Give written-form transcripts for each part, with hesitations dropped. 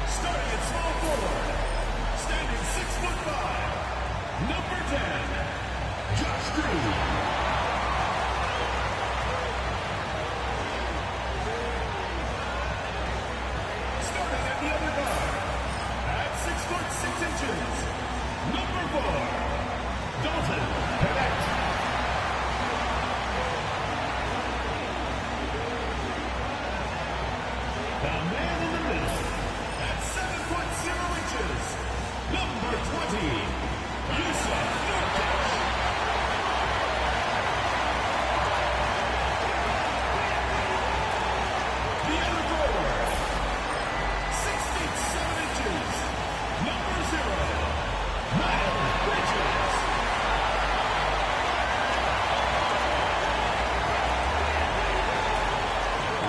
Starting at small forward, standing 6'5", number 10, Josh Green. Starting at the other guard, at 6'6", number 4, Dalton Connect. The man in the middle, at 7'0", number 20, Yusuf Nurkic. The other forward, 6'7", number 0, Miles Bridges.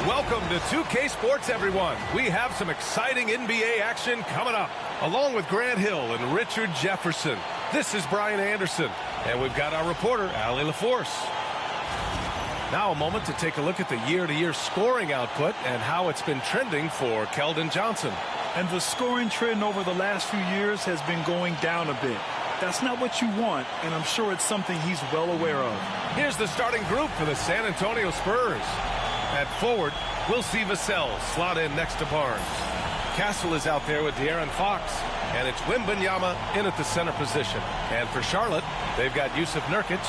Welcome to 2K Sports, everyone. We have some exciting NBA action coming up, along with Grant Hill and Richard Jefferson. This is Brian Anderson, and we've got our reporter, Allie LaForce. Now a moment to take a look at the year-to-year scoring output and how it's been trending for Keldon Johnson. And the scoring trend over the last few years has been going down a bit. That's not what you want, and I'm sure it's something he's well aware of. Here's the starting group for the San Antonio Spurs. At forward, we'll see Vassell slot in next to Barnes. Castle is out there with De'Aaron Fox, and it's Wembanyama in at the center position. And for Charlotte, they've got Yusuf Nurkic.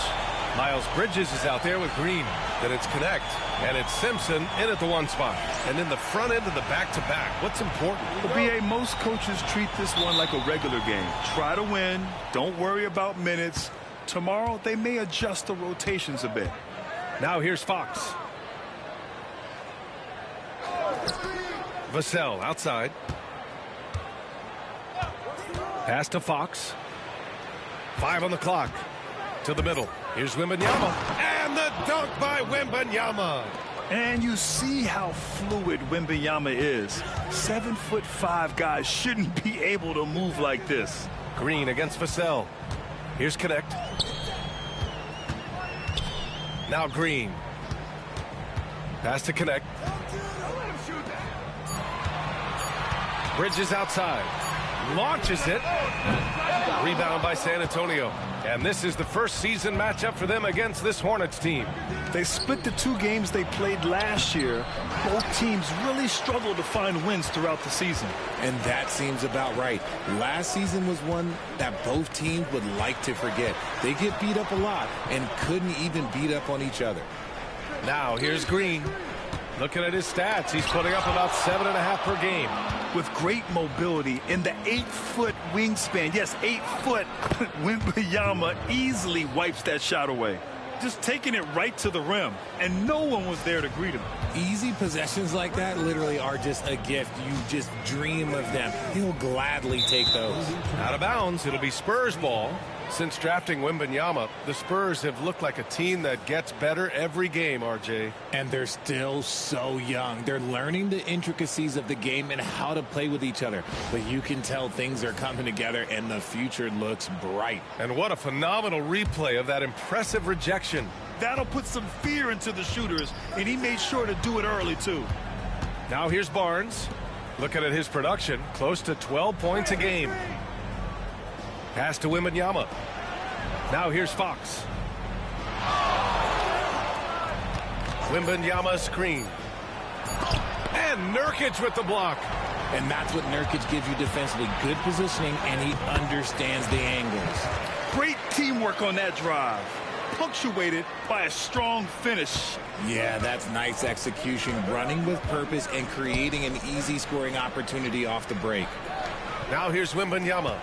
Miles Bridges is out there with Green. Then it's Connect, and it's Simpson in at the 1 spot. And in the front end of the back-to-back, what's important? The BA, most coaches treat this one like a regular game. Try to win. Don't worry about minutes. Tomorrow, they may adjust the rotations a bit. Now here's Fox. Vassell outside. Pass to Fox. 5 on the clock. To the middle. Here's Wembanyama. And the dunk by Wembanyama. And you see how fluid Wembanyama is. 7'5" guys shouldn't be able to move like this. Green against Vassell. Here's Connect. Now Green. Pass to Connect. Bridges outside. Launches it. Rebound by San Antonio. And this is the first season matchup for them against this Hornets team. They split the 2 games they played last year. Both teams really struggled to find wins throughout the season. And that seems about right. Last season was one that both teams would like to forget. They get beat up a lot and couldn't even beat up on each other. Now here's Green. Looking at his stats, he's putting up about 7.5 per game. With great mobility in the 8-foot wingspan. Yes, 8 foot. Wembanyama easily wipes that shot away. Just taking it right to the rim, and no one was there to greet him. Easy possessions like that literally are just a gift. You just dream of them. He'll gladly take those. Out of bounds, it'll be Spurs ball. Since drafting Wembanyama, the Spurs have looked like a team that gets better every game, RJ. And they're still so young. They're learning the intricacies of the game and how to play with each other. But you can tell things are coming together and the future looks bright. And what a phenomenal replay of that impressive rejection. That'll put some fear into the shooters, and he made sure to do it early, too. Now here's Barnes. Looking at his production, close to 12 points a game. Pass to Wembanyama. Now here's Fox. Wembanyama screen. And Nurkic with the block. And that's what Nurkic gives you defensively. Good positioning, and he understands the angles. Great teamwork on that drive. Punctuated by a strong finish. Yeah, that's nice execution. Running with purpose and creating an easy scoring opportunity off the break. Now here's Wembanyama.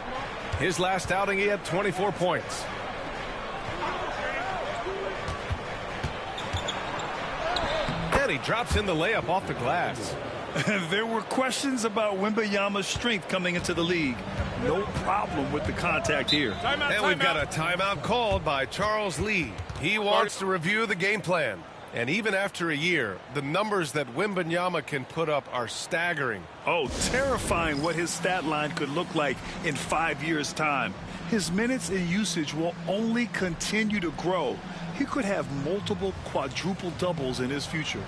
His last outing, he had 24 points. And he drops in the layup off the glass. There were questions about Wembanyama's strength coming into the league. No problem with the contact here. And we've got a timeout called by Charles Lee. He wants to review the game plan. And even after a year, the numbers that Wembanyama can put up are staggering. Oh, terrifying what his stat line could look like in 5 years' time. His minutes and usage will only continue to grow. He could have multiple quadruple doubles in his future.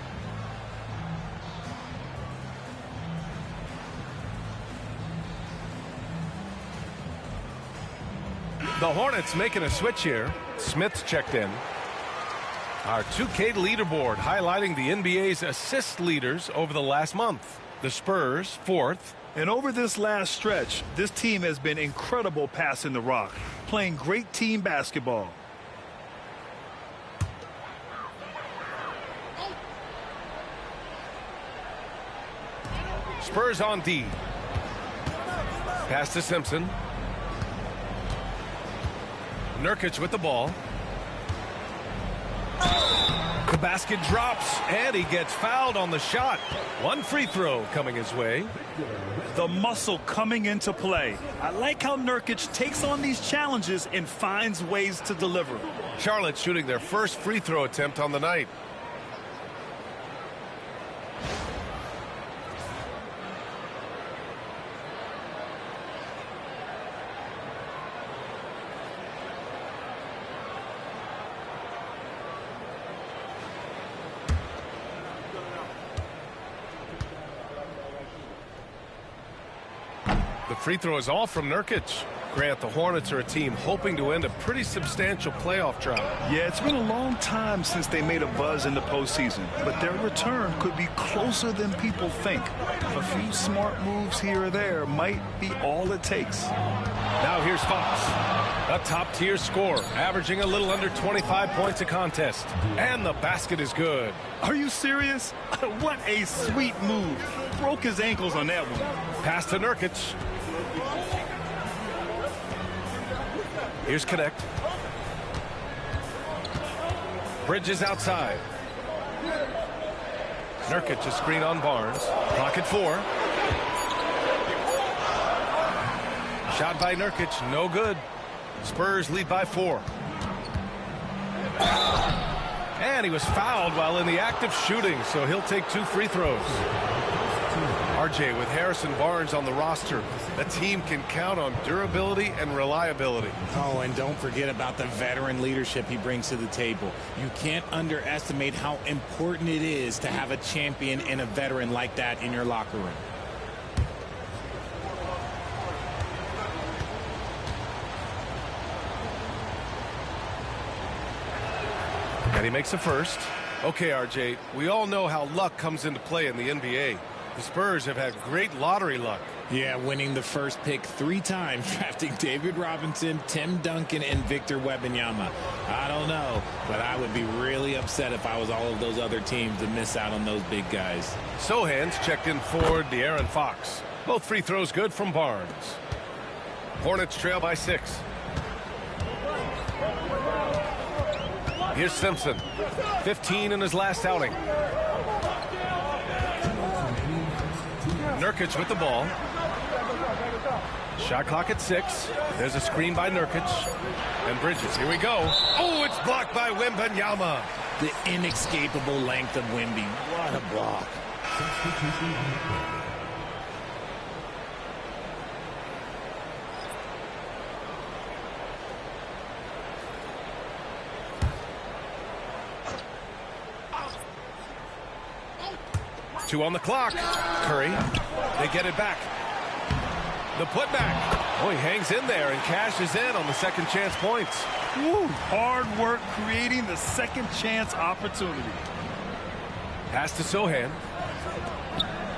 The Hornets making a switch here. Smith's checked in. Our 2K leaderboard highlighting the NBA's assist leaders over the last month. The Spurs, 4th. And over this last stretch, this team has been incredible passing the rock, playing great team basketball. Spurs on D. Pass to Simpson. Nurkic with the ball. The basket drops, and he gets fouled on the shot. One free throw coming his way. The muscle coming into play. I like how Nurkic takes on these challenges and finds ways to deliver. Charlotte shooting their first free throw attempt on the night. The free throw is off from Nurkic. Grant, the Hornets are a team hoping to end a pretty substantial playoff drought. Yeah, it's been a long time since they made a buzz in the postseason, but their return could be closer than people think. A few smart moves here or there might be all it takes. Now here's Fox, a top-tier scorer, averaging a little under 25 points a contest. And the basket is good. Are you serious? What a sweet move. Broke his ankles on that one. Pass to Nurkic. Here's Connect. Bridges outside. Nurkic a screen on Barnes. Clock at 4. Shot by Nurkic, no good. Spurs lead by 4. And he was fouled while in the act of shooting, so he'll take 2 free throws. RJ, with Harrison Barnes on the roster, a team can count on durability and reliability. Oh, and don't forget about the veteran leadership he brings to the table. You can't underestimate how important it is to have a champion and a veteran like that in your locker room. And he makes a first. Okay, RJ, we all know how luck comes into play in the NBA. The Spurs have had great lottery luck. Yeah, winning the first pick 3 times, drafting David Robinson, Tim Duncan, and Victor Wembanyama. I don't know, but I would be really upset if I was all of those other teams to miss out on those big guys. Sohan's checked in for De'Aaron Fox. Both free throws good from Barnes. Hornets trail by 6. Here's Simpson. 15 in his last outing. Nurkic with the ball. Shot clock at 6. There's a screen by Nurkic. And Bridges. Here we go. Oh, it's blocked by Wembanyama. The inescapable length of Wemby. What a block. Two on the clock. Curry. They get it back. The putback. Oh, he hangs in there and cashes in on the second chance points. Woo, hard work creating the second chance opportunity. Pass to Sohan.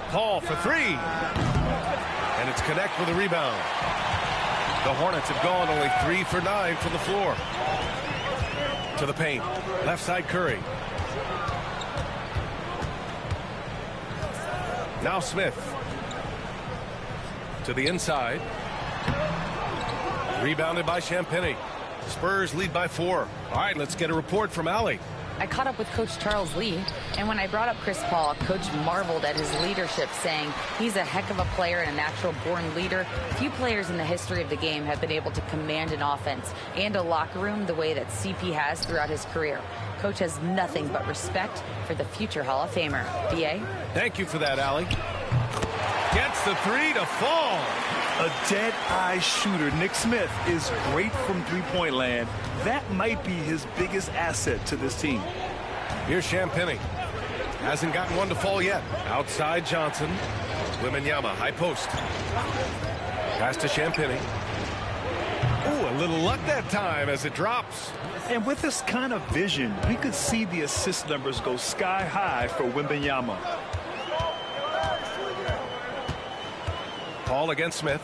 Paul for 3. And it's Connect with a rebound. The Hornets have gone only 3 for 9 from the floor. To the paint. Left side Curry. Now Smith. To the inside. Rebounded by Champagny. Spurs lead by 4. All right, let's get a report from Allie. I caught up with Coach Charles Lee, and when I brought up Chris Paul, Coach marveled at his leadership, saying he's a heck of a player and a natural-born leader. Few players in the history of the game have been able to command an offense and a locker room the way that CP has throughout his career. Coach has nothing but respect for the future Hall of Famer. B.A.? Thank you for that, Allie. Gets the three to fall. A dead-eye shooter. Nick Smith is great from three-point land. That might be his biggest asset to this team. Here's Champagny. Hasn't gotten one to fall yet. Outside Johnson. Wembanyama, high post. Pass to Champagny. Ooh, a little luck that time as it drops. And with this kind of vision, we could see the assist numbers go sky high for Wembanyama. Paul against Smith.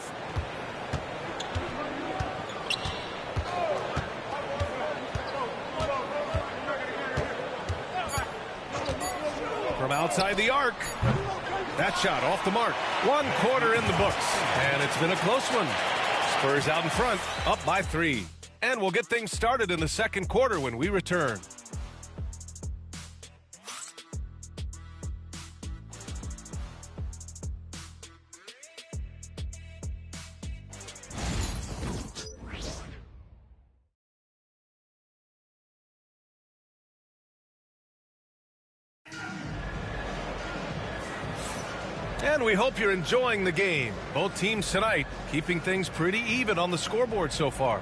From outside the arc. That shot off the mark. 1 quarter in the books. And it's been a close one. Spurs out in front, up by 3. And we'll get things started in the second quarter when we return. And we hope you're enjoying the game. Both teams tonight keeping things pretty even on the scoreboard so far.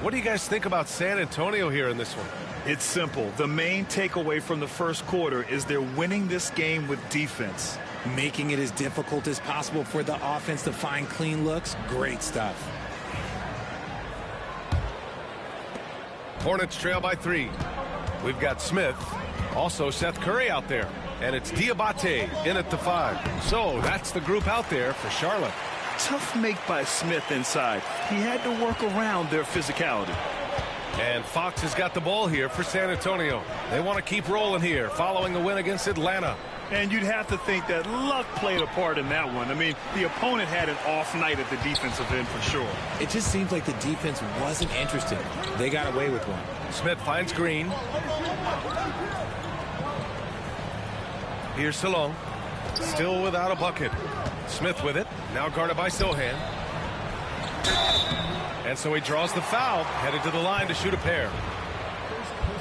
What do you guys think about San Antonio here in this one? It's simple. The main takeaway from the first quarter is they're winning this game with defense. Making it as difficult as possible for the offense to find clean looks. Great stuff. Hornets trail by 3. We've got Smith. Also Seth Curry out there. And it's Diabate in at the 5. So that's the group out there for Charlotte. Tough make by Smith inside. He had to work around their physicality. And Fox has got the ball here for San Antonio. They want to keep rolling here following the win against Atlanta. And you'd have to think that luck played a part in that one. I mean, the opponent had an off night at the defensive end for sure. It just seems like the defense wasn't interested. They got away with one. Smith finds Green. Here's Salon. Still without a bucket. Smith with it. Now guarded by Sohan. And so he draws the foul. Headed to the line to shoot a pair.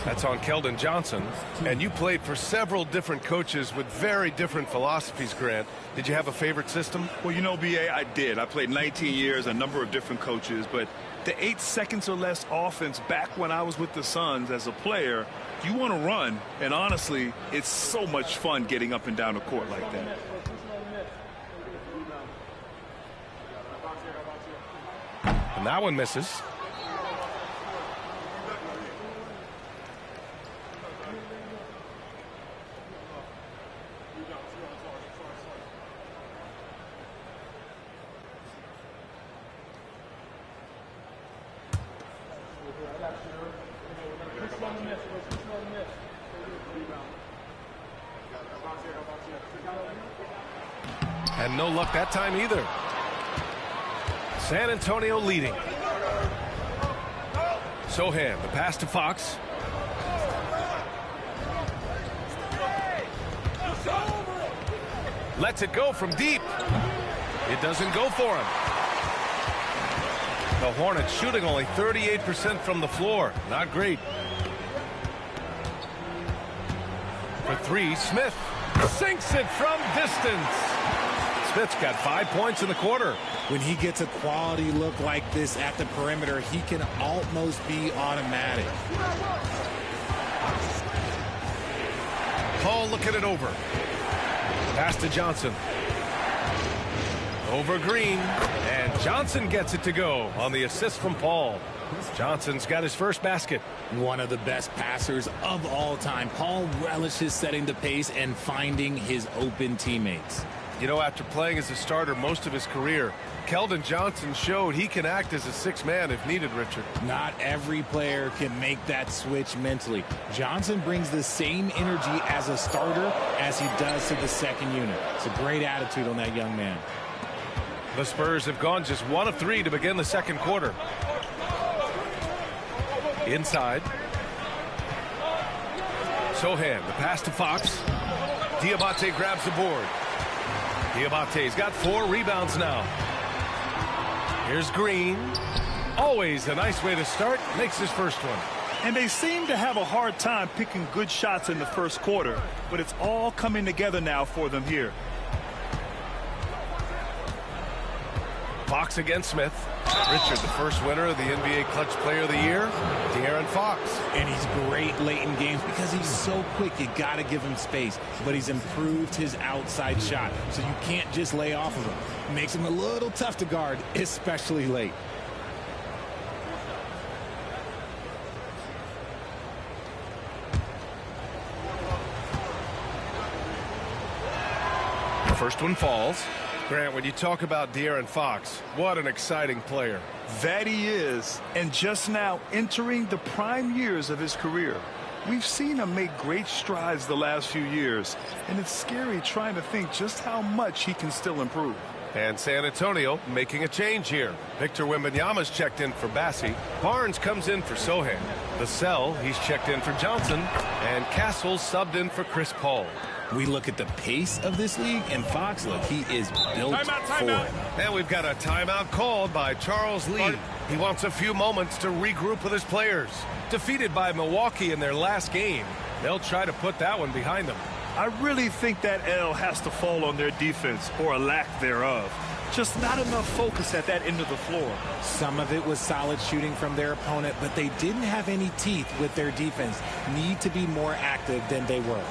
That's on Keldon Johnson. And you played for several different coaches with very different philosophies, Grant. Did you have a favorite system? Well, you know, B.A., I did. I played 19 years, a number of different coaches. But the 8 seconds or less offense back when I was with the Suns as a player, you want to run. And honestly, it's so much fun getting up and down the court like that. And that one misses. And no luck that time either. San Antonio leading. Sohan, the pass to Fox. Lets it go from deep. It doesn't go for him. The Hornets shooting only 38% from the floor. Not great. For 3, Smith sinks it from distance. Smith's got 5 points in the quarter. When he gets a quality look like this at the perimeter, he can almost be automatic. Paul looking it over. Pass to Johnson. Over Green. And Johnson gets it to go on the assist from Paul. Johnson's got his first basket. One of the best passers of all time. Paul relishes setting the pace and finding his open teammates. You know, after playing as a starter most of his career, Keldon Johnson showed he can act as a 6th man if needed, Richard. Not every player can make that switch mentally. Johnson brings the same energy as a starter as he does to the second unit. It's a great attitude on that young man. The Spurs have gone just 1 of 3 to begin the second quarter. Inside. Sohan, the pass to Fox. Diabate grabs the board. Diabate's got 4 rebounds now. Here's Green. Always a nice way to start. Makes his first one. And they seem to have a hard time picking good shots in the first quarter, but it's all coming together now for them here. Fox against Smith. Richard, the first winner of the NBA Clutch Player of the Year, De'Aaron Fox. And he's great late in games because he's so quick. You got to give him space. But he's improved his outside shot, so you can't just lay off of him. Makes him a little tough to guard, especially late. First one falls. Grant, when you talk about De'Aaron Fox, what an exciting player. That he is, and just now entering the prime years of his career. We've seen him make great strides the last few years, and it's scary trying to think just how much he can still improve. And San Antonio making a change here. Victor Wembanyama's checked in for Bassi. Barnes comes in for Sohan. Vassell, he's checked in for Johnson. And Castle subbed in for Chris Paul. We look at the pace of this league, and Fox, look, he is built for it. And we've got a timeout called by Charles Lee. He wants a few moments to regroup with his players. Defeated by Milwaukee in their last game, they'll try to put that one behind them. I really think that L has to fall on their defense, or a lack thereof. Just not enough focus at that end of the floor. Some of it was solid shooting from their opponent, but they didn't have any teeth with their defense. Need to be more active than they were.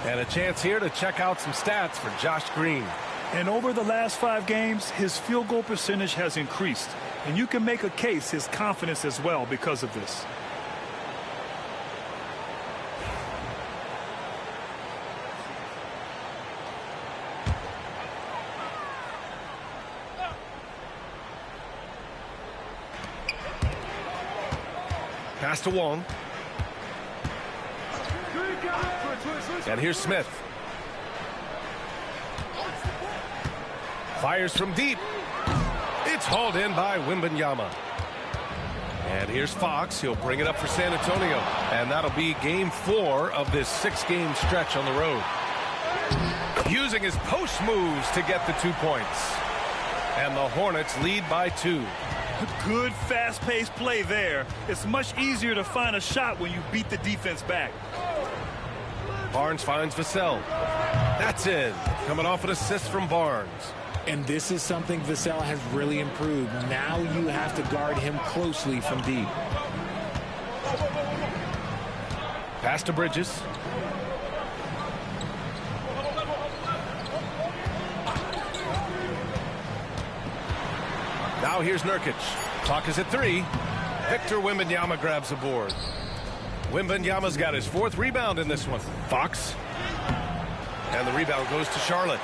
And a chance here to check out some stats for Josh Green. And over the last 5 games, his field goal percentage has increased. And you can make a case his confidence as well because of this. Pass to Wong. And here's Smith. Fires from deep. It's hauled in by Wembanyama. And here's Fox. He'll bring it up for San Antonio. And that'll be game 4 of this 6-game stretch on the road. Using his post moves to get the 2 points. And the Hornets lead by 2. Good fast-paced play there. It's much easier to find a shot when you beat the defense back. Barnes finds Vassell. That's in. Coming off an assist from Barnes. And this is something Vassell has really improved. Now you have to guard him closely from deep. Pass to Bridges. Now here's Nurkic. Clock is at 3. Victor Wembanyama grabs the board. Wembanyama's got his 4th rebound in this one. Fox. And the rebound goes to Charlotte.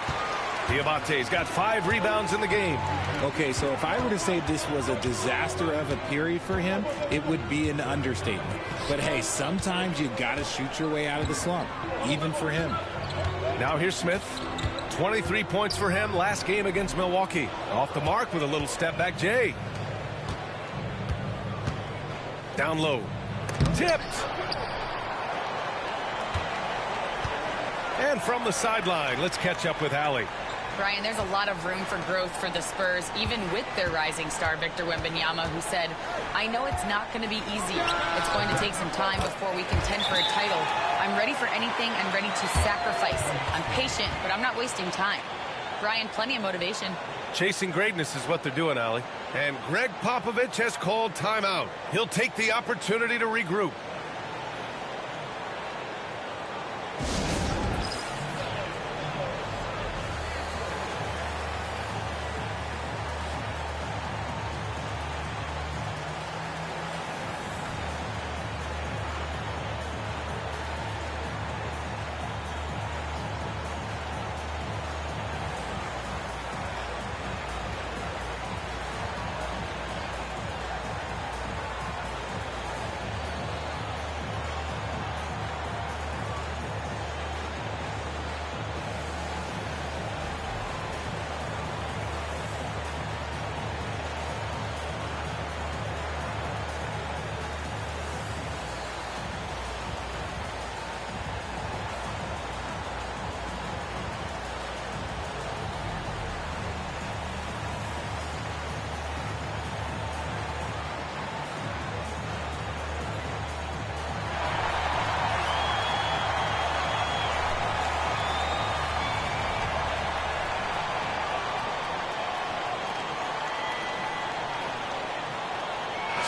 Diabate's got 5 rebounds in the game. Okay, so if I were to say this was a disaster of a period for him, it would be an understatement. But hey, sometimes you got to shoot your way out of the slump, even for him. Now here's Smith. 23 points for him last game against Milwaukee. Off the mark with a little step back Jay. Down low. Tipped. And from the sideline, let's catch up with Allie. Brian, there's a lot of room for growth for the Spurs, even with their rising star, Victor Wembanyama, who said, I know it's not going to be easy. It's going to take some time before we contend for a title. I'm ready for anything and ready to sacrifice. I'm patient, but I'm not wasting time. Brian, plenty of motivation. Chasing greatness is what they're doing, Allie. And Greg Popovich has called timeout. He'll take the opportunity to regroup.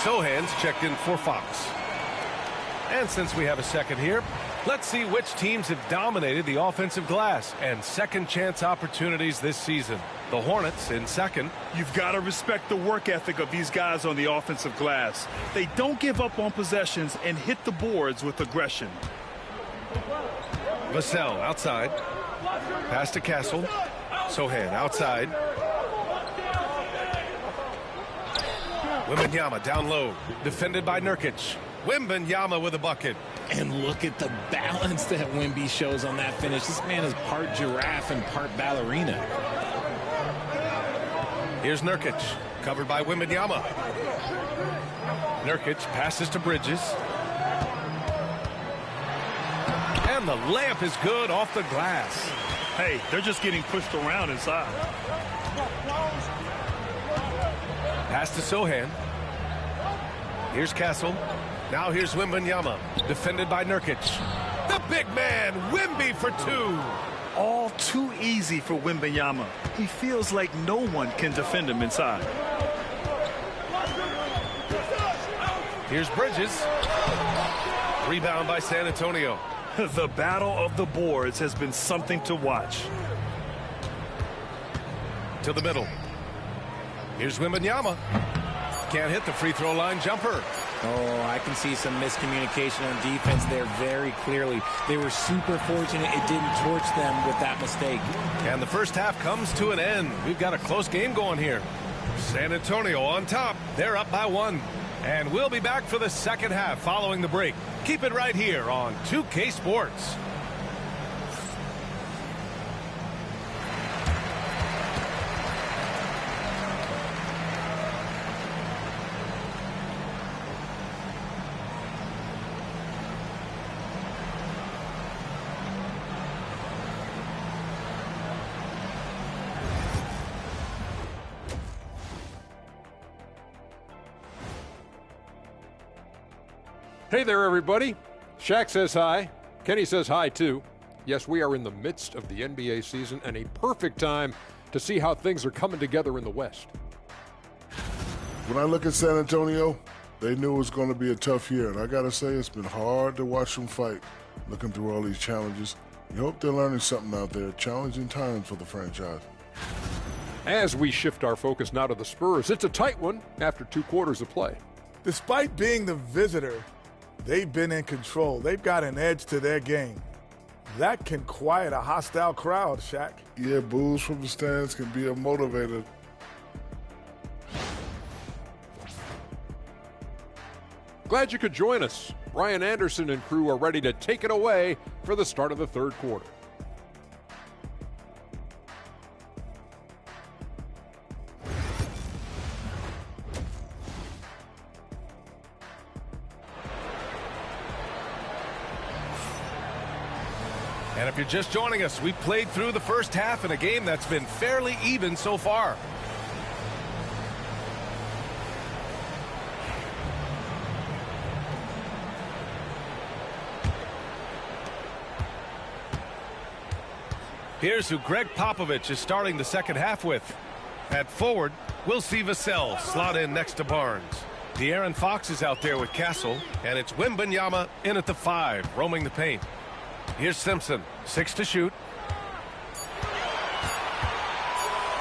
Sohan's checked in for Fox. And since we have a second here, let's see which teams have dominated the offensive glass and second chance opportunities this season. The Hornets in second. You've got to respect the work ethic of these guys on the offensive glass. They don't give up on possessions and hit the boards with aggression. Vassell outside. Pass to Castle. Sohan outside. Wembanyama down low. Defended by Nurkic. Wembanyama with a bucket. And look at the balance that Wemby shows on that finish. This man is part giraffe and part ballerina. Here's Nurkic, covered by Wembanyama. Nurkic passes to Bridges. And the layup is good off the glass. Hey, they're just getting pushed around inside. Pass to Sohan. Here's Castle. Now here's Wembanyama, defended by Nurkic. The big man, Wemby for two. All too easy for Wembanyama. He feels like no one can defend him inside. Here's Bridges. Rebound by San Antonio. The battle of the boards has been something to watch. To the middle. Here's Wembanyama. Can't hit the free throw line jumper. Oh, I can see some miscommunication on defense there very clearly. They were super fortunate it didn't torch them with that mistake. And the first half comes to an end. We've got a close game going here. San Antonio on top. They're up by 1. And we'll be back for the second half following the break. Keep it right here on 2K Sports. Hey there, everybody. Shaq says hi. Kenny says hi, too. Yes, we are in the midst of the NBA season and a perfect time to see how things are coming together in the West. When I look at San Antonio, they knew it was going to be a tough year. And I got to say, it's been hard to watch them fight, looking through all these challenges. You hope they're learning something out there. Challenging times for the franchise. As we shift our focus now to the Spurs, it's a tight one after 2 quarters of play. Despite being the visitor, they've been in control. They've got an edge to their game. That can quiet a hostile crowd, Shaq. Yeah, boos from the stands can be a motivator. Glad you could join us. Ryan Anderson and crew are ready to take it away for the start of the 3rd quarter. And if you're just joining us, we played through the first half in a game that's been fairly even so far. Here's who Greg Popovich is starting the second half with. At forward, we'll see Vassell slot in next to Barnes. De'Aaron Fox is out there with Castle, and it's Wembanyama in at the 5, roaming the paint. Here's Simpson, 6 to shoot.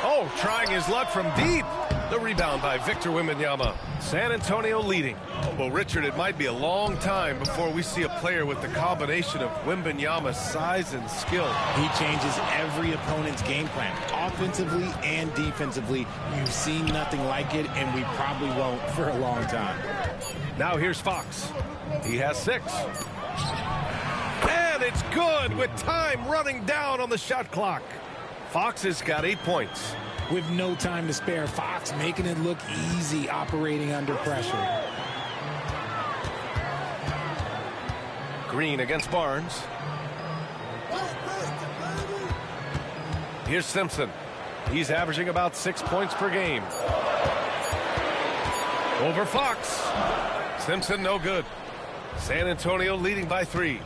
Oh, trying his luck from deep. The rebound by Victor Wembanyama. San Antonio leading. Well, Richard, it might be a long time before we see a player with the combination of Wembanyama's size and skill. He changes every opponent's game plan, offensively and defensively. You've seen nothing like it, and we probably won't for a long time. Now here's Fox. He has 6. And it's good with time running down on the shot clock. Fox has got 8 points. With no time to spare, Fox making it look easy operating under pressure. Green against Barnes. Here's Simpson. He's averaging about 6 points per game. Over Fox. Simpson no good. San Antonio leading by 3.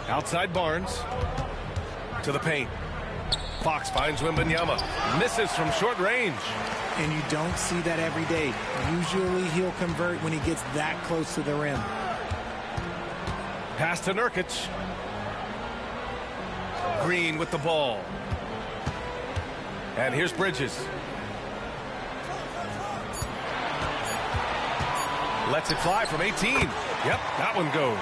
Outside Barnes. To the paint. Fox finds Wembanyama. Misses from short range. And you don't see that every day. Usually he'll convert when he gets that close to the rim. Pass to Nurkic. Green with the ball. And here's Bridges. Lets it fly from 18. Yep, that one goes.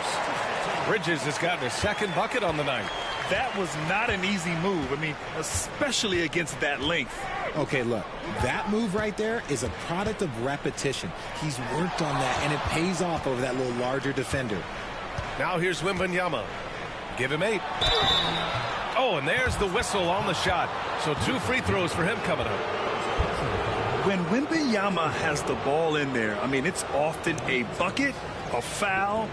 Bridges has gotten his second bucket on the night. That was not an easy move. I mean, especially against that length. Okay, look, that move right there is a product of repetition. He's worked on that, and it pays off over that little larger defender. Now here's Wembanyama. Give him 8. Oh, and there's the whistle on the shot. So 2 free throws for him coming up. When Wembanyama has the ball in there, I mean, it's often a bucket, a foul,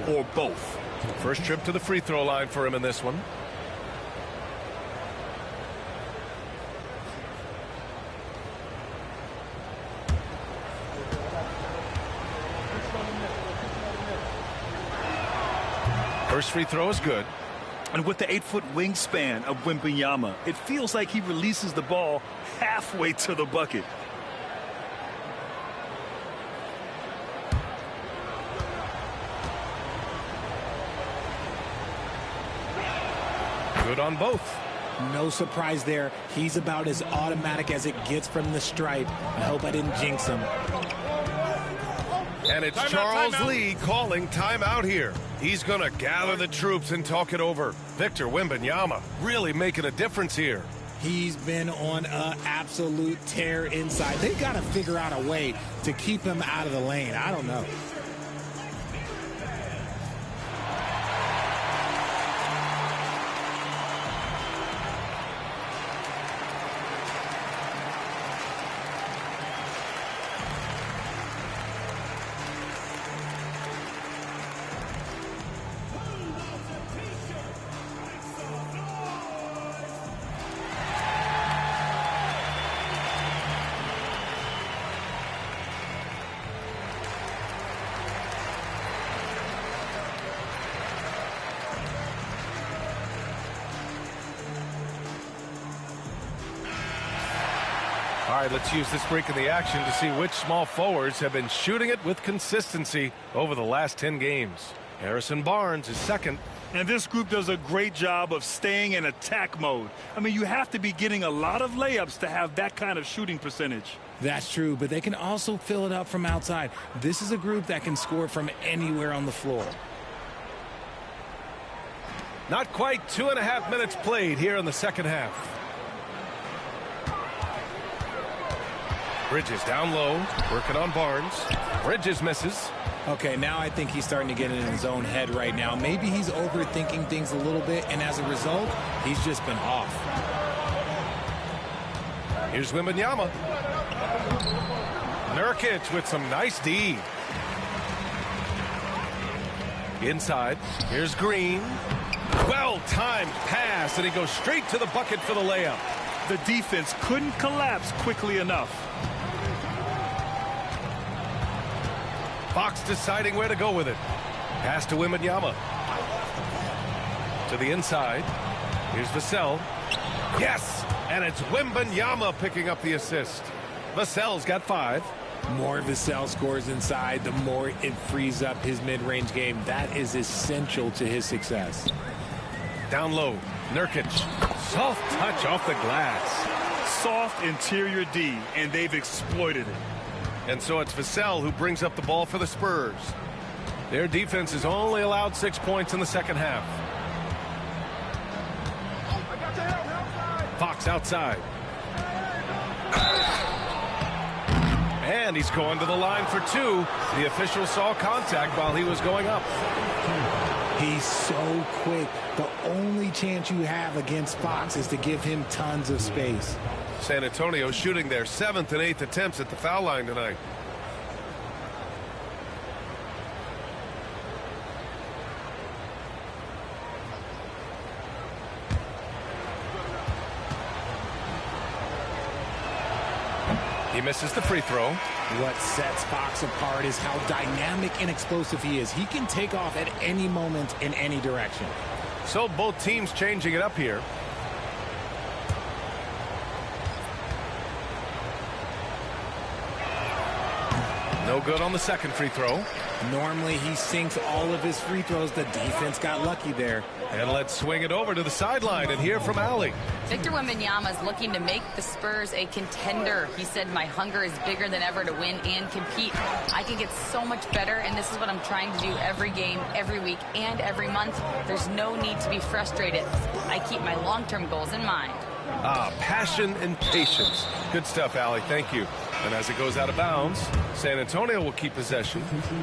or both. First trip to the free throw line for him in this one. First free throw is good. And with the 8-foot wingspan of Wembanyama, it feels like he releases the ball halfway to the bucket. Good on both. No surprise there. He's about as automatic as it gets from the stripe. I hope I didn't jinx him. And it's Charles Lee calling timeout here. He's going to gather the troops and talk it over. Victor Wembanyama really making a difference here. He's been on an absolute tear inside. They've got to figure out a way to keep him out of the lane. I don't know. All right, let's use this break in the action to see which small forwards have been shooting it with consistency over the last 10 games. Harrison Barnes is second. And this group does a great job of staying in attack mode. I mean, you have to be getting a lot of layups to have that kind of shooting percentage. That's true, but they can also fill it up from outside. This is a group that can score from anywhere on the floor. Not quite 2.5 minutes played here in the second half. Bridges down low, working on Barnes. Bridges misses. Okay, now I think he's starting to get in his own head right now. Maybe he's overthinking things a little bit, and as a result, he's just been off. Here's Wembanyama. Nurkic with some nice D. Inside, here's Green. Well-timed pass, and he goes straight to the bucket for the layup. The defense couldn't collapse quickly enough. Fox deciding where to go with it. Pass to Wembanyama. To the inside. Here's Vassell. Yes! And it's Wembanyama picking up the assist. Vassell's got 5. More Vassell scores inside, the more it frees up his mid-range game. That is essential to his success. Down low. Nurkic. Soft touch off the glass. Soft interior D, and they've exploited it. And so it's Vassell who brings up the ball for the Spurs. Their defense has only allowed 6 points in the second half. Fox outside. And he's going to the line for 2. The official saw contact while he was going up. He's so quick. The only chance you have against Fox is to give him tons of space. San Antonio shooting their 7th and 8th attempts at the foul line tonight. He misses the free throw. What sets Fox apart is how dynamic and explosive he is. He can take off at any moment in any direction. So both teams changing it up here. No good on the second free throw. Normally he sinks all of his free throws. The defense got lucky there. And let's swing it over to the sideline and hear from Allie. Victor Wembanyama is looking to make the Spurs a contender. He said, my hunger is bigger than ever to win and compete. I can get so much better, and this is what I'm trying to do every game, every week, and every month. There's no need to be frustrated. I keep my long-term goals in mind. Passion and patience. Good stuff, Allie. Thank you. And as it goes out of bounds, San Antonio will keep possession.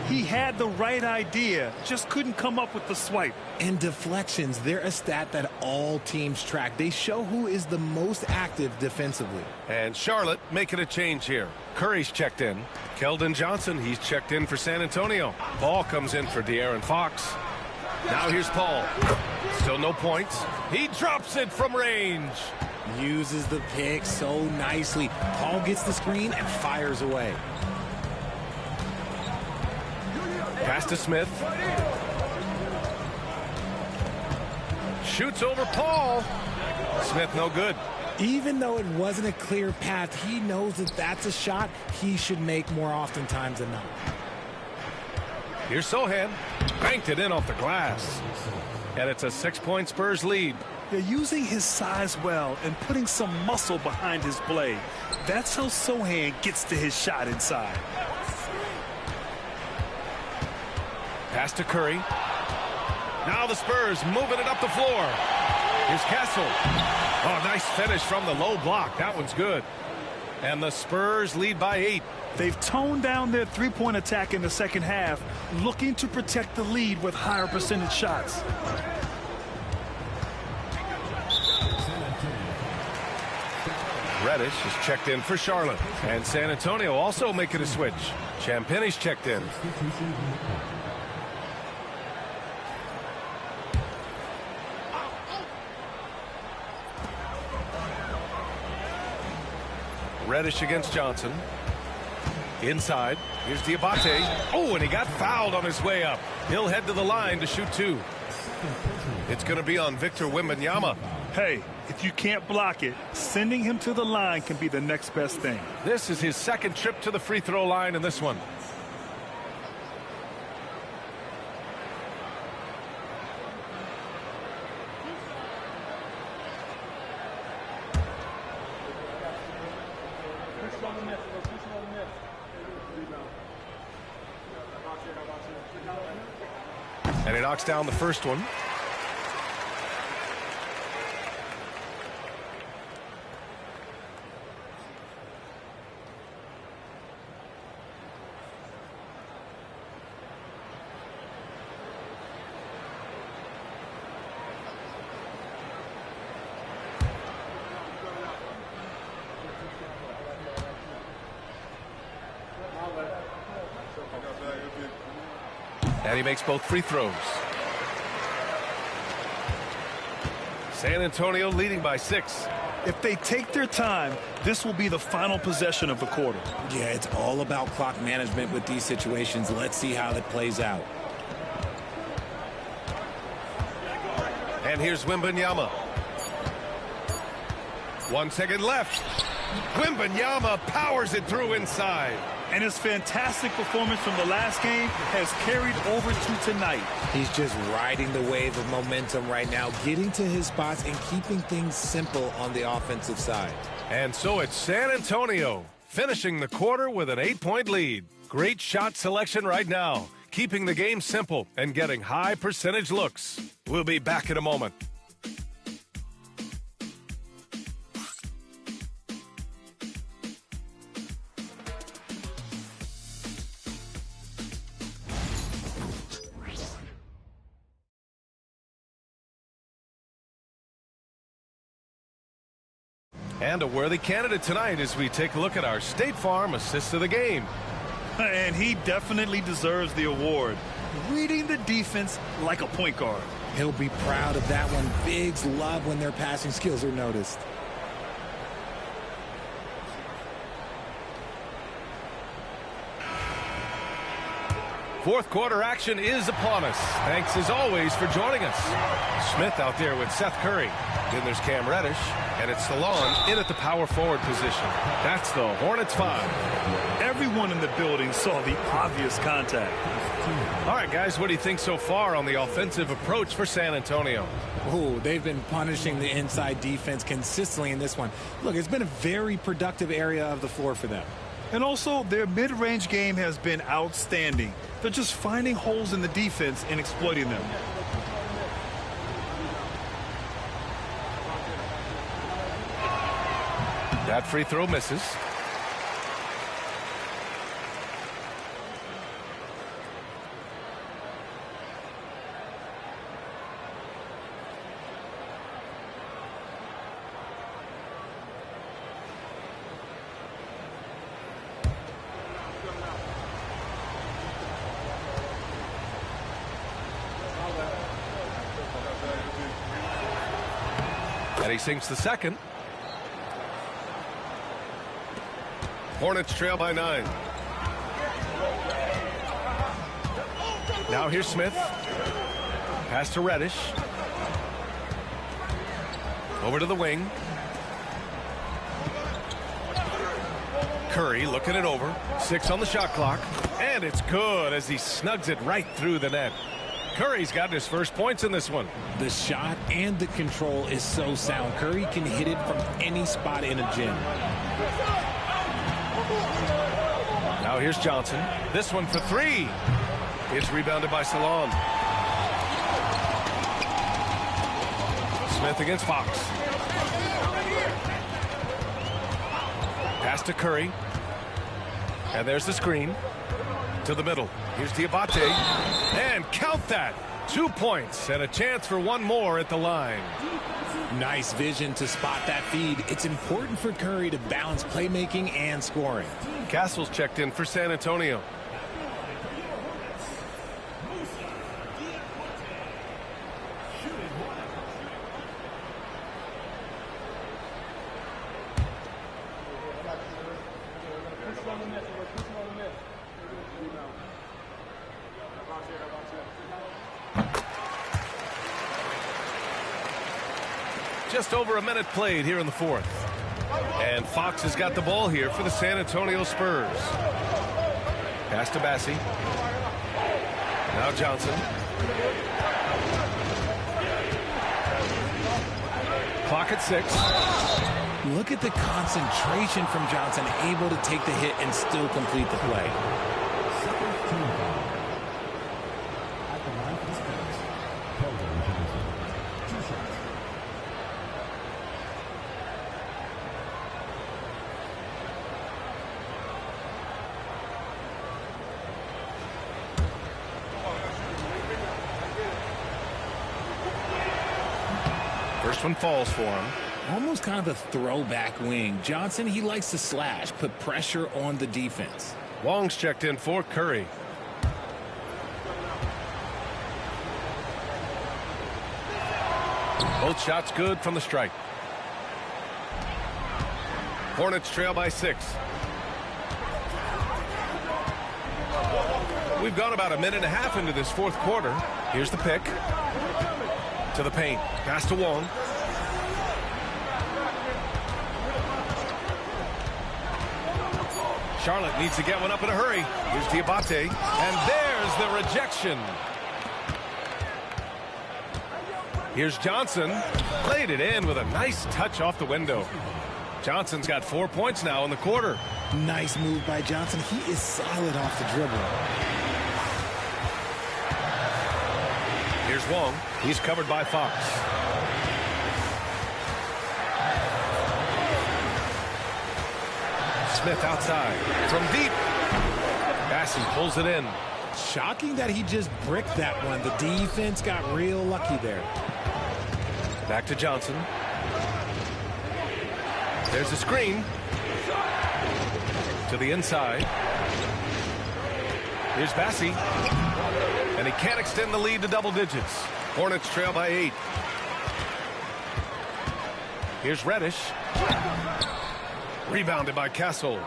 He had the right idea, just couldn't come up with the swipe. And deflections, they're a stat that all teams track. They show who is the most active defensively. And Charlotte making a change here. Curry's checked in. Keldon Johnson, he's checked in for San Antonio. Ball comes in for De'Aaron Fox. Now here's Paul. Still no points. He drops it from range. Uses the pick so nicely. Paul gets the screen and fires away. Pass to Smith. Shoots over Paul. Smith no good. Even though it wasn't a clear path, he knows that that's a shot he should make more oftentimes than not. Here's Sohan. Banked it in off the glass. And it's a 6-point Spurs lead. They're using his size well and putting some muscle behind his play. That's how Sohan gets to his shot inside. Pass to Curry. Now the Spurs moving it up the floor. Here's Castle. Oh, nice finish from the low block. That one's good. And the Spurs lead by 8. They've toned down their three-point attack in the second half, looking to protect the lead with higher percentage shots. Reddish is checked in for Charlotte. And San Antonio also making a switch. Champagne's checked in. Reddish against Johnson. Inside. Here's Diabate. Oh, and he got fouled on his way up. He'll head to the line to shoot 2. It's going to be on Victor Wembanyama. Hey, if you can't block it, sending him to the line can be the next best thing. This is his second trip to the free throw line in this one. And he knocks down the first one. And he makes both free throws. San Antonio leading by 6. If they take their time, this will be the final possession of the quarter. Yeah, it's all about clock management with these situations. Let's see how that plays out. And here's Wembanyama. 1 second left. Wembanyama powers it through inside. And his fantastic performance from the last game has carried over to tonight. He's just riding the wave of momentum right now, getting to his spots and keeping things simple on the offensive side. And so it's San Antonio finishing the quarter with an 8-point lead. Great shot selection right now, keeping the game simple and getting high percentage looks. We'll be back in a moment. And a worthy candidate tonight as we take a look at our State Farm assist of the game. And he definitely deserves the award. Reading the defense like a point guard. He'll be proud of that one. Bigs love when their passing skills are noticed. Fourth quarter action is upon us. Thanks as always for joining us. Smith out there with Seth Curry. Then there's Cam Reddish. And it's Salon in at the power forward position. That's the Hornets 5. Everyone in the building saw the obvious contact. All right, guys, what do you think so far on the offensive approach for San Antonio? Oh, they've been punishing the inside defense consistently in this one. Look, it's been a very productive area of the floor for them. And also, their mid-range game has been outstanding. They're just finding holes in the defense and exploiting them. That free throw misses. And he sinks the second. Hornets trail by 9. Now here's Smith. Pass to Reddish. Over to the wing. Curry looking it over. 6 on the shot clock. And it's good as he snugs it right through the net. Curry's gotten his first points in this one. The shot and the control is so sound. Curry can hit it from any spot in a gym. Now here's Johnson. This one for 3. It's rebounded by Salon. Smith against Fox. Pass to Curry. And there's the screen. To the middle. Here's Diabate. And count that. 2 points and a chance for one more at the line. Nice vision to spot that feed. It's important for Curry to balance playmaking and scoring. Castle's checked in for San Antonio. Just over a minute played here in the fourth. And Fox has got the ball here for the San Antonio Spurs. Pass to Bassi. Now Johnson. Clock at 6. Look at the concentration from Johnson, able to take the hit and still complete the play. First one falls for him. Almost kind of a throwback wing. Johnson, he likes to slash, put pressure on the defense. Wong's checked in for Curry. Both shots good from the strike. Hornets trail by 6. We've gone about a minute and a half into this fourth quarter. Here's the pick. To the paint. Pass to Wong. Charlotte needs to get one up in a hurry. Here's Diabate. And there's the rejection. Here's Johnson. Played it in with a nice touch off the window. Johnson's got 4 points now in the quarter. Nice move by Johnson. He is solid off the dribble. Here's Wong. He's covered by Fox. Smith outside. From deep. Bassi pulls it in. Shocking that he just bricked that one. The defense got real lucky there. Back to Johnson. There's a screen. To the inside. Here's Bassi. And he can't extend the lead to double digits. Hornets trail by 8. Here's Reddish. Rebounded by Castle.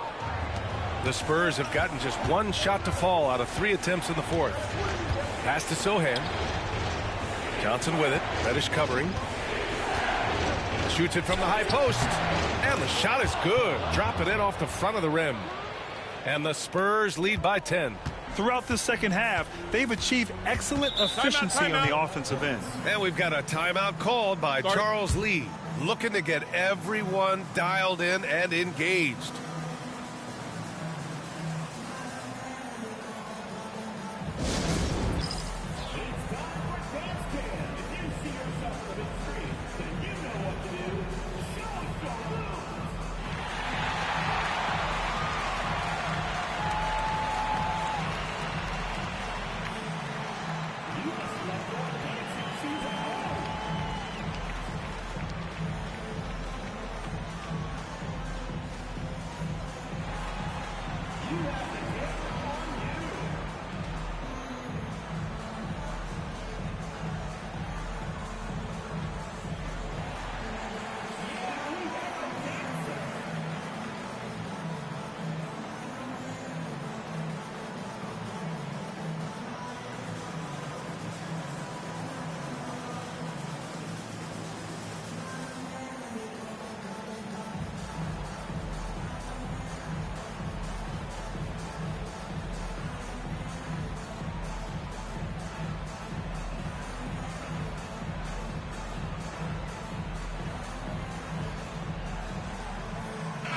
The Spurs have gotten just one shot to fall out of 3 attempts in the fourth. Pass to Sohan. Johnson with it. Reddish covering. Shoots it from the high post. And the shot is good. Drop it in off the front of the rim. And the Spurs lead by 10. Throughout the second half, they've achieved excellent efficiency on the offensive end. And we've got a timeout called by Charles Lee, looking to get everyone dialed in and engaged.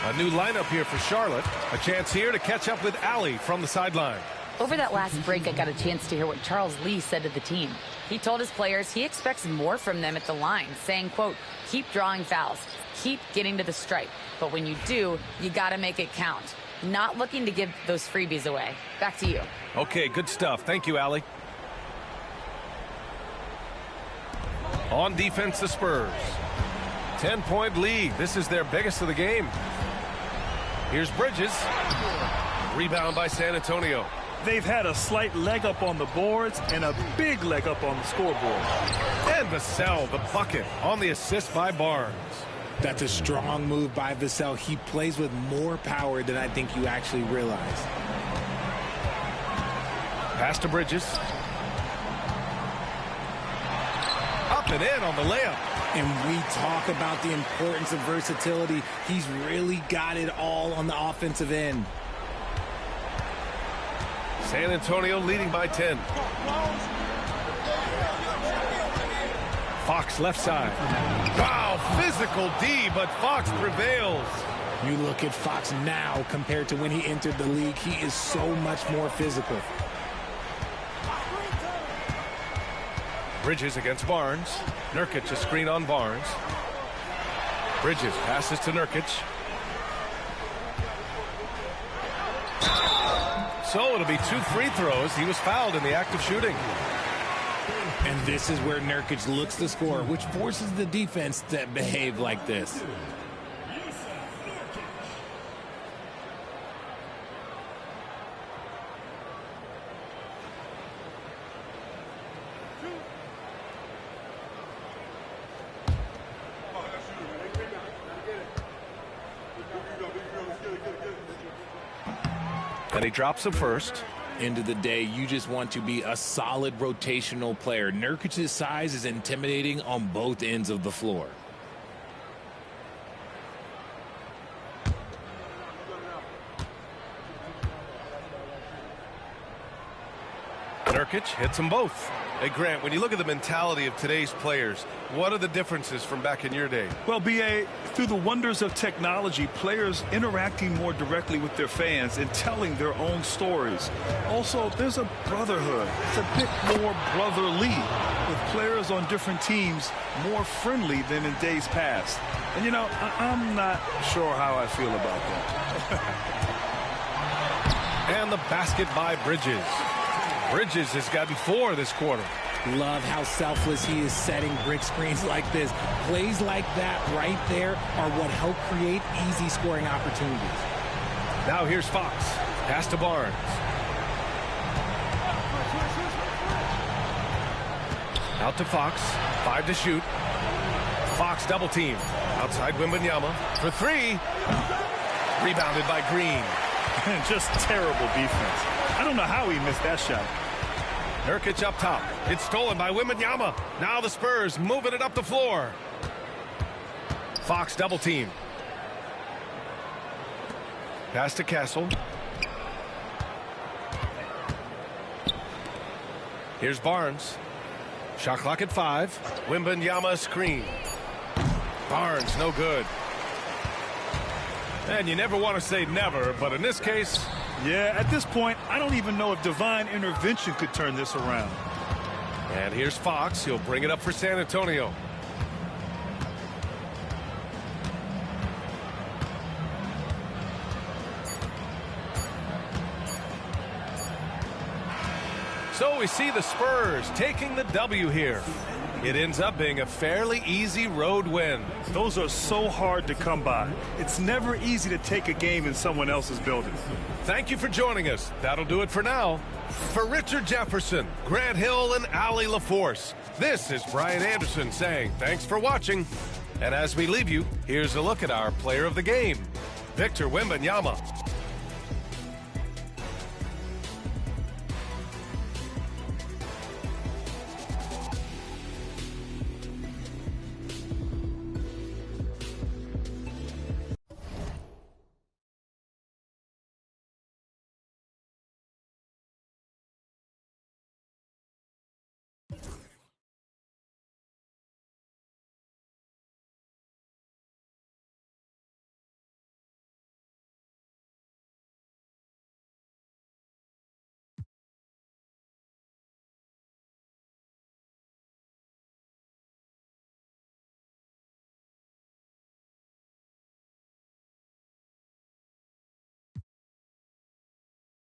A new lineup here for Charlotte. A chance here to catch up with Allie from the sideline. Over that last break, I got a chance to hear what Charles Lee said to the team. He told his players he expects more from them at the line, saying, quote, keep drawing fouls, keep getting to the stripe. But when you do, you got to make it count. Not looking to give those freebies away. Back to you. Okay, good stuff. Thank you, Allie. On defense, the Spurs. 10-point lead. This is their biggest of the game. Here's Bridges. Rebound by San Antonio. They've had a slight leg up on the boards and a big leg up on the scoreboard. And Vassell, the bucket, on the assist by Barnes. That's a strong move by Vassell. He plays with more power than I think you actually realize. Pass to Bridges. Up and in on the layup. And we talk about the importance of versatility. He's really got it all on the offensive end. San Antonio leading by 10. Fox left side. Wow, physical D, but Fox prevails. You look at Fox now compared to when he entered the league. He is so much more physical. Bridges against Barnes. Nurkic a screen on Barnes. Bridges passes to Nurkic. So it'll be 2 free throws. He was fouled in the act of shooting. And this is where Nurkic looks to score, which forces the defense to behave like this. And he drops the first. End of the day, you just want to be a solid rotational player. Nurkic's size is intimidating on both ends of the floor. Nurkic hits them both. Hey, Grant, when you look at the mentality of today's players, what are the differences from back in your day? Well, B.A., through the wonders of technology, players interacting more directly with their fans and telling their own stories. Also, there's a brotherhood. It's a bit more brotherly, with players on different teams more friendly than in days past. And, you know, I'm not sure how I feel about that. And the basket by Bridges. Bridges has gotten 4 this quarter. Love how selfless he is setting brick screens like this. Plays like that right there are what help create easy scoring opportunities. Now here's Fox. Pass to Barnes. Out to Fox. 5 to shoot. Fox double team. Outside Wembanyama for 3. Rebounded by Green. Just terrible defense. I don't know how he missed that shot. Nurkic up top. It's stolen by Wembanyama. Now the Spurs moving it up the floor. Fox double team. Pass to Castle. Here's Barnes. Shot clock at 5. Wembanyama screen. Barnes no good. And you never want to say never, but in this case... Yeah, at this point, I don't even know if divine intervention could turn this around. And here's Fox. He'll bring it up for San Antonio. So we see the Spurs taking the W here. It ends up being a fairly easy road win. Those are so hard to come by. It's never easy to take a game in someone else's building. Thank you for joining us. That'll do it for now. For Richard Jefferson, Grant Hill, and Allie LaForce, this is Brian Anderson saying thanks for watching. And as we leave you, here's a look at our player of the game, Victor Wembanyama.